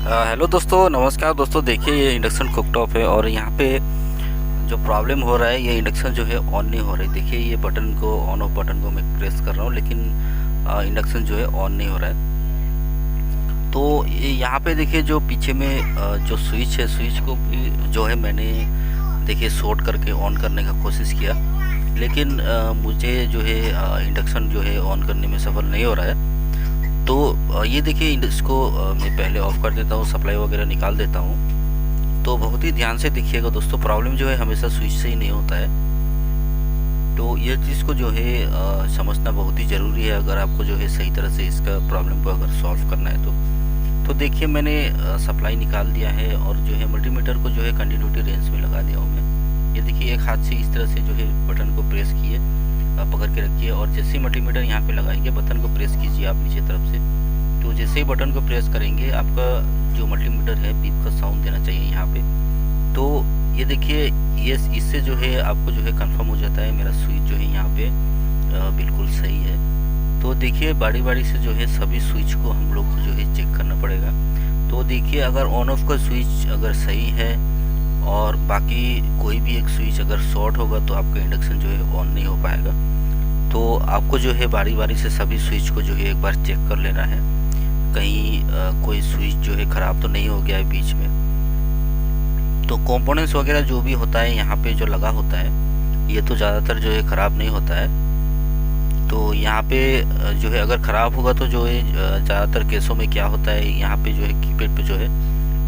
Hello दोस्तों, नमस्कार दोस्तों। देखिए, ये इंडक्शन कुकटॉप है और यहाँ पे जो प्रॉब्लम हो रहा है, ये इंडक्शन जो है ऑन नहीं हो रही। देखिए, ये बटन को ऑन ऑफ बटन को मैं प्रेस कर रहा हूँ, लेकिन इंडक्शन जो है ऑन नहीं हो रहा है। तो ये यहाँ पे देखिए, जो पीछे में जो स्विच है, स्विच को भी जो है मैंने देखिए शॉर्ट करके ऑन करने का कोशिश किया, लेकिन मुझे जो है इंडक्शन जो है ऑन करने में सफल नहीं हो रहा है। तो ये देखिए, इसको मैं पहले ऑफ कर देता हूँ, सप्लाई वगैरह निकाल देता हूँ। तो बहुत ही ध्यान से देखिएगा दोस्तों, प्रॉब्लम जो है हमेशा स्विच से ही नहीं होता है। तो ये चीज़ को जो है समझना बहुत ही ज़रूरी है, अगर आपको जो है सही तरह से इसका प्रॉब्लम को अगर सॉल्व करना है तो देखिए, मैंने सप्लाई निकाल दिया है और जो है मल्टीमीटर को जो है कंटिन्यूटी रेंज में लगा दिया हूँ मैं। ये देखिए, एक हाथ से इस तरह से जो है बटन को प्रेस किए, पकड़ के रखिए, और जैसे ही मल्टीमीटर यहाँ पे लगाएंगे, बटन को प्रेस कीजिए आप नीचे तरफ से। तो जैसे ही बटन को प्रेस करेंगे, आपका जो मल्टीमीटर है बीप का साउंड देना चाहिए यहाँ पे। तो ये देखिए, ये इससे जो है आपको जो है कंफर्म हो जाता है मेरा स्विच जो है यहाँ पे बिल्कुल सही है। तो देखिए, बारी बारी से जो है सभी स्विच को हम लोग को जो है चेक करना पड़ेगा। तो देखिए, अगर ऑन ऑफ का स्विच अगर सही है और बाकी कोई भी एक स्विच अगर शॉर्ट होगा, तो आपका इंडक्शन जो है ऑन नहीं हो पाएगा। तो आपको जो है बारी बारी से सभी स्विच को जो है एक बार चेक कर लेना है, कहीं कोई स्विच जो है ख़राब तो नहीं हो गया है बीच में। तो कंपोनेंट्स वगैरह जो भी होता है यहाँ पे जो लगा होता है, ये तो ज़्यादातर जो है ख़राब नहीं होता है। तो यहाँ पे जो है अगर ख़राब होगा तो जो है ज़्यादातर केसों में क्या होता है, यहाँ पे जो है कीपैड पे जो है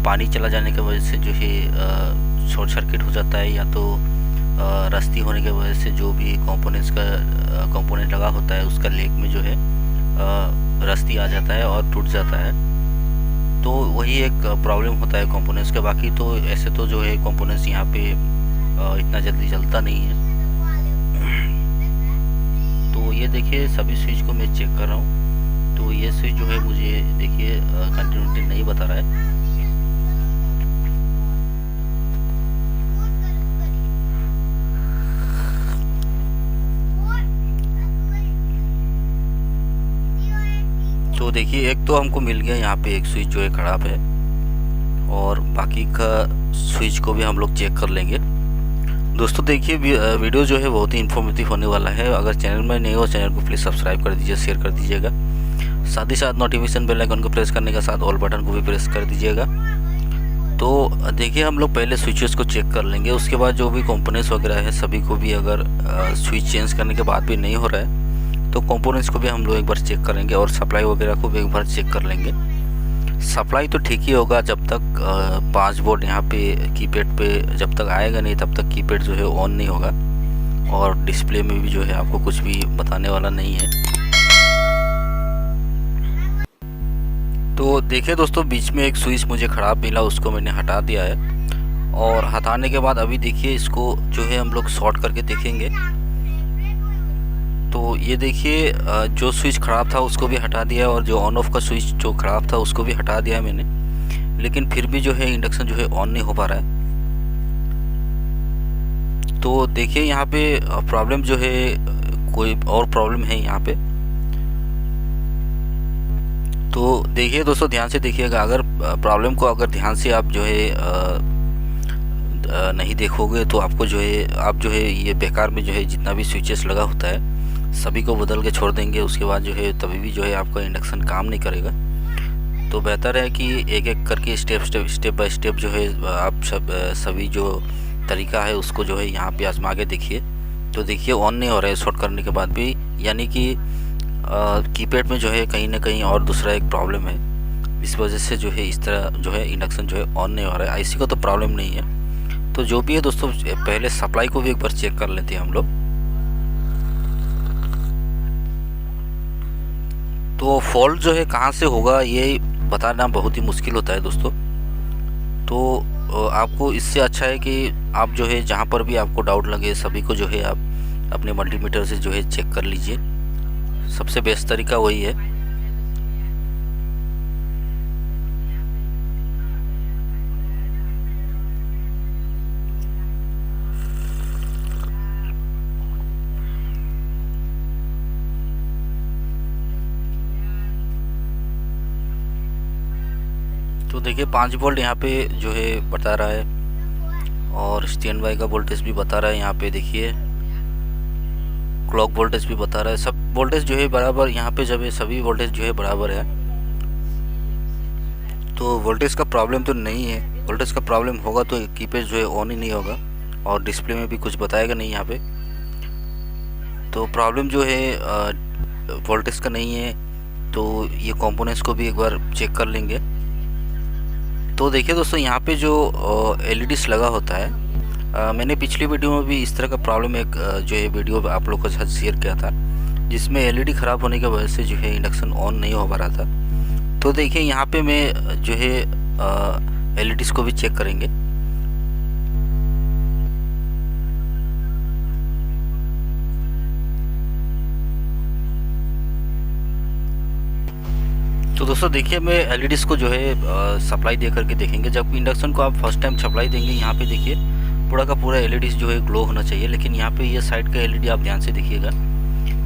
पानी चला जाने की वजह से जो है शॉर्ट सर्किट हो जाता है, या तो रस्ती होने की वजह से जो भी कंपोनेंट्स का कंपोनेंट लगा होता है उसका लेग में जो है रस्ती आ जाता है और टूट जाता है। तो वही एक प्रॉब्लम होता है कंपोनेंट्स का। बाकी तो ऐसे तो जो है कंपोनेंट्स यहाँ पे इतना जल्दी जलता नहीं है। तो ये देखिए, सभी स्विच को मैं चेक कर रहा हूँ, तो ये स्विच जो है मुझे देखिए कंटिन्यूटी नहीं बता रहा है। तो देखिए, एक तो हमको मिल गया यहाँ पे एक स्विच जो है ख़राब है, और बाकी का स्विच को भी हम लोग चेक कर लेंगे। दोस्तों देखिए, वीडियो जो है बहुत ही इन्फॉर्मेटिव होने वाला है। अगर चैनल में नए हो, चैनल को प्लीज़ सब्सक्राइब कर दीजिए, शेयर कर दीजिएगा। साथ ही साथ नोटिफिकेशन बेल आइकन को प्रेस करने के साथ ऑल बटन को भी प्रेस कर दीजिएगा। तो देखिए, हम लोग पहले स्विचेस को चेक कर लेंगे, उसके बाद जो भी कंपोनेंट्स वगैरह है सभी को भी, अगर स्विच चेंज करने के बाद भी नहीं हो रहा है तो कंपोनेंट्स को भी हम लोग एक बार चेक करेंगे, और सप्लाई वगैरह को भी एक बार चेक कर लेंगे। सप्लाई तो ठीक ही होगा जब तक 5 वोल्ट यहाँ पे कीपैड पे जब तक आएगा नहीं, तब तक कीपैड जो है ऑन नहीं होगा, और डिस्प्ले में भी जो है आपको कुछ भी बताने वाला नहीं है। तो देखिए दोस्तों, बीच में एक स्विच मुझे ख़राब मिला, उसको मैंने हटा दिया है, और हटाने के बाद अभी देखिए इसको जो है हम लोग शॉर्ट करके देखेंगे। तो ये देखिए, जो स्विच ख़राब था उसको भी हटा दिया, और जो ऑन ऑफ का स्विच जो ख़राब था उसको भी हटा दिया मैंने, लेकिन फिर भी जो है इंडक्शन जो है ऑन नहीं हो पा रहा है। तो देखिए, यहाँ पे प्रॉब्लम जो है कोई और प्रॉब्लम है यहाँ पे। तो देखिए दोस्तों, ध्यान से देखिएगा, अगर प्रॉब्लम को अगर ध्यान से आप जो है नहीं देखोगे तो आपको जो है आप जो है ये बेकार में जो है जितना भी स्विचेस लगा होता है सभी को बदल के छोड़ देंगे, उसके बाद जो है तभी भी जो है आपका इंडक्शन काम नहीं करेगा। तो बेहतर है कि एक एक करके स्टेप बाय स्टेप जो है आप सभी जो तरीका है उसको जो है यहाँ पे आजमा के देखिए। तो देखिए, ऑन नहीं हो रहा है शॉर्ट करने के बाद भी, यानी कि कीपैड में जो है कहीं ना कहीं और दूसरा एक प्रॉब्लम है, इस वजह से जो है इस तरह जो है इंडक्शन जो है ऑन नहीं हो रहा है। आईसी को तो प्रॉब्लम नहीं है। तो जो भी है दोस्तों, पहले सप्लाई को भी एक बार चेक कर लेते हैं हम लोग। तो फॉल्ट जो है कहाँ से होगा ये बताना बहुत ही मुश्किल होता है दोस्तों। तो आपको इससे अच्छा है कि आप जो है जहाँ पर भी आपको डाउट लगे सभी को जो है आप अपने मल्टीमीटर से जो है चेक कर लीजिए, सबसे बेस्ट तरीका वही है। तो देखिए 5 वोल्ट यहाँ पे जो है बता रहा है और स्टैंड बाई का वोल्टेज भी बता रहा है। यहाँ पे देखिए क्लॉक वोल्टेज भी बता रहा है। सब वोल्टेज जो है बराबर यहाँ पे जब है सभी वोल्टेज जो है बराबर है, तो वोल्टेज का प्रॉब्लम तो नहीं है। वोल्टेज का प्रॉब्लम होगा तो कीपैड जो है ऑन ही नहीं होगा और डिस्प्ले में भी कुछ बताएगा नहीं यहाँ पे। तो प्रॉब्लम जो है वोल्टेज का नहीं है, तो ये कंपोनेंट्स को भी एक बार चेक कर लेंगे। तो देखिए दोस्तों, यहाँ पे जो एलईडीज लगा होता है, मैंने पिछली वीडियो में भी इस तरह का प्रॉब्लम एक जो है वीडियो आप लोगों के साथ शेयर किया था, जिसमें एलईडी ख़राब होने की वजह से जो है इंडक्शन ऑन नहीं हो पा रहा था। तो देखिए यहाँ पे मैं जो है एलईडीज को भी चेक करेंगे। तो दोस्तों देखिए, मैं एलईडीज को जो है सप्लाई दे करके देखेंगे। जब इंडक्शन को आप फर्स्ट टाइम सप्लाई देंगे, यहाँ पे देखिए पूरा का पूरा एलईडीज जो है ग्लो होना चाहिए, लेकिन यहाँ पे ये साइड का एलईडी आप ध्यान से देखिएगा,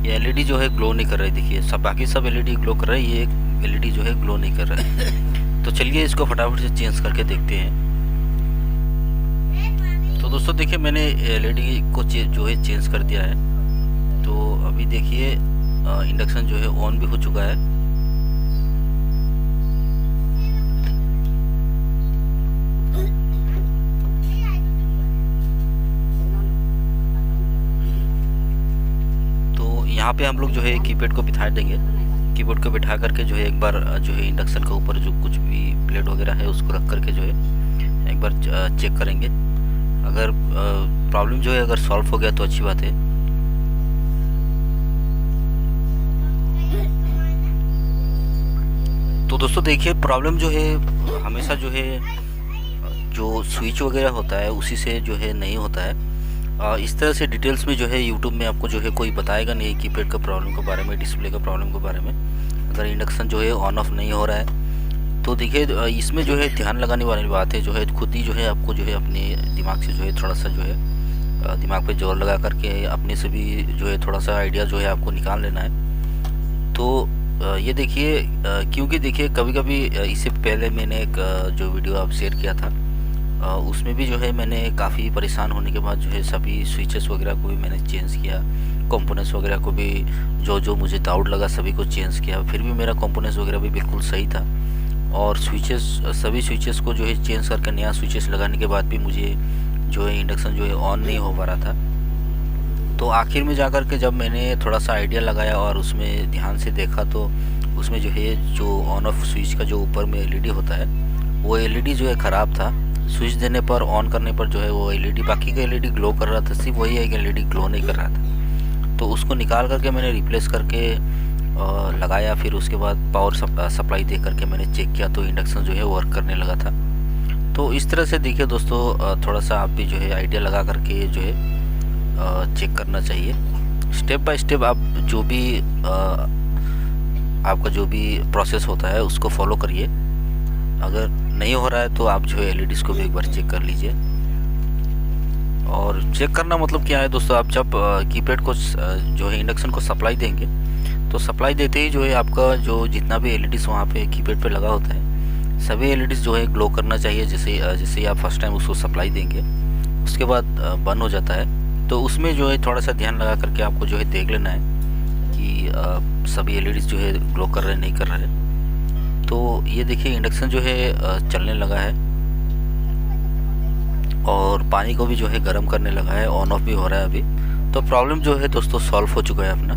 ये एलईडी जो है ग्लो नहीं कर रहा है। देखिए सब बाकी सब एलईडी ग्लो कर रहा है, ये एक एलईडी जो है ग्लो नहीं कर रहा है। तो चलिए इसको फटाफट से चेंज करके देखते हैं। तो दोस्तों देखिए, मैंने एलईडी को जो है चेंज कर दिया है। तो अभी देखिए इंडक्शन जो है ऑन भी हो चुका है। यहाँ पे हम लोग जो है कीपैड को बिठा देंगे। कीबोर्ड को बिठा करके जो है एक बार जो है इंडक्शन के ऊपर जो कुछ भी प्लेट वगैरह है उसको रख करके जो है एक बार चेक करेंगे। अगर प्रॉब्लम जो है अगर सॉल्व हो गया तो अच्छी बात है। तो दोस्तों देखिए, प्रॉब्लम जो है हमेशा जो है जो स्विच वगैरह होता है उसी से जो है नहीं होता है। इस तरह से डिटेल्स में जो है यूट्यूब में आपको जो है कोई बताएगा नहीं कीपैड का प्रॉब्लम के बारे में, डिस्प्ले का प्रॉब्लम के बारे में। अगर इंडक्शन जो है ऑन ऑफ नहीं हो रहा है तो देखिए इसमें जो है ध्यान लगाने वाली बात है जो है खुद ही जो है आपको जो है अपने दिमाग से जो है थोड़ा सा जो है दिमाग पे जोर लगा करके अपने से भी जो है थोड़ा सा आइडिया जो है आपको निकाल लेना है। तो ये देखिए, क्योंकि देखिए कभी कभी इससे पहले मैंने एक जो वीडियो आप शेयर किया था उसमें भी जो है मैंने काफ़ी परेशान होने के बाद जो है सभी स्विचेस वगैरह को भी मैंने चेंज किया, कंपोनेंट्स वगैरह को भी जो जो मुझे डाउट लगा सभी को चेंज किया, फिर भी मेरा कंपोनेंट्स वगैरह भी बिल्कुल सही था। और स्विचेस सभी स्विचेस को जो है चेंज करके नया स्विचेस लगाने के बाद भी मुझे जो है इंडक्शन जो है ऑन नहीं हो पा रहा था। तो आखिर में जा कर के जब मैंने थोड़ा सा आइडिया लगाया और उसमें ध्यान से देखा तो उसमें जो है जो ऑन ऑफ स्विच का जो ऊपर में एलईडी होता है वो एलईडी जो है ख़राब था। स्विच देने पर ऑन करने पर जो है वो एलईडी, बाकी का एलईडी ग्लो कर रहा था, सिर्फ वही एक एलईडी ग्लो नहीं कर रहा था। तो उसको निकाल करके मैंने रिप्लेस करके लगाया, फिर उसके बाद पावर सप्लाई दे करके मैंने चेक किया तो इंडक्शन जो है वर्क करने लगा था। तो इस तरह से देखिए दोस्तों, थोड़ा सा आप भी जो है आइडिया लगा करके जो है चेक करना चाहिए। स्टेप बाय स्टेप आप जो भी आपका जो भी प्रोसेस होता है उसको फॉलो करिए। अगर नहीं हो रहा है तो आप जो है एलईडीज़ को भी एक बार चेक कर लीजिए। और चेक करना मतलब क्या है दोस्तों, आप जब कीपैड को जो है इंडक्शन को सप्लाई देंगे तो सप्लाई देते ही जो है आपका जो जितना भी एलईडीज़ वहाँ पे कीपैड पे लगा होता है सभी एलईडीज़ जो है ग्लो करना चाहिए। जैसे आप फर्स्ट टाइम उसको सप्लाई देंगे उसके बाद बंद हो जाता है। तो उसमें जो है थोड़ा सा ध्यान लगा करके आपको जो है देख लेना है कि सभी एलईडीज़ जो है ग्लो कर रहे हैं नहीं कर रहे हैं। तो ये देखिए इंडक्शन जो है चलने लगा है और पानी को भी जो है गर्म करने लगा है, ऑन ऑफ भी हो रहा है अभी। तो प्रॉब्लम जो है दोस्तों सॉल्व हो चुका है अपना।